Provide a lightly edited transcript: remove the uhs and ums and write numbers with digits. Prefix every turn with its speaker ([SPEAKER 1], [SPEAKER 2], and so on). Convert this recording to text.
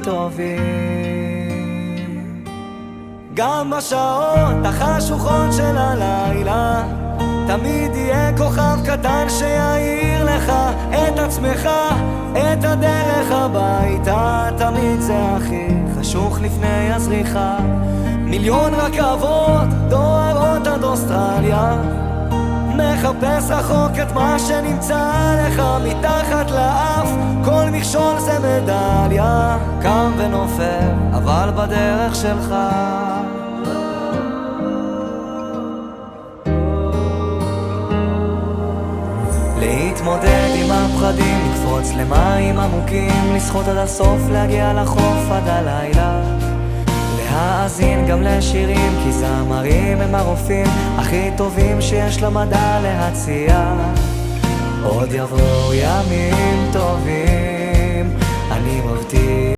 [SPEAKER 1] טובים. גם בשעות החשוכות של הלילה תמיד יהיה כוכב קטן שיעיר לך את עצמך, את הדרך הביתה. תמיד זה הכי חשוך לפני הזריחה. מיליון רכבות דוהרות עד אוסטרליה, מחפש רחוק את מה שנמצא לך מתחת לאף. כל מכשול זה מדליה, קם ונופל אבל בדרך שלך. להתמודד עם הפחדים, לקפוץ למים עמוקים, לשחות עד הסוף, להגיע לחוף עד הלילה, להאזין גם לשירים, כי זמרים הם הרופאים הכי טובים שיש למדע להציע. עוד יבואו ימים טובים, אני מבטיח.